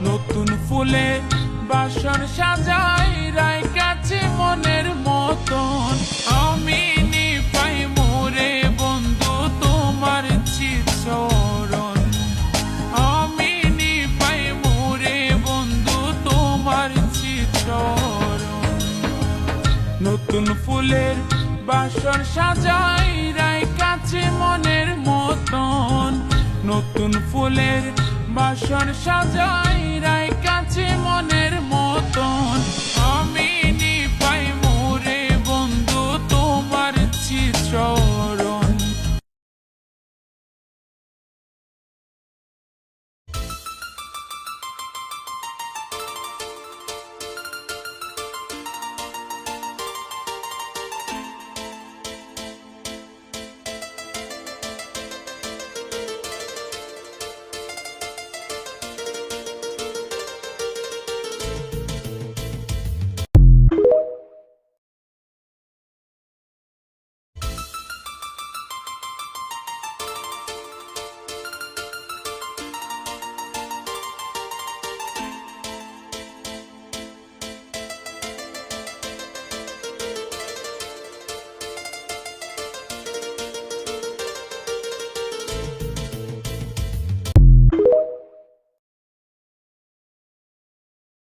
নতুন ফুলে বাসর সাজাই রায় কাছে মনের মতন। আমি নিপাই মোরে বন্ধু তোমার চিৎসরণ, আমি নিপাই মোরে বন্ধু তোমার চিৎসরণ। নতুন ফুলের বাসর সাজাই রায় কাছে মনের মতন, নতুন ফুলের বাসর সাজাই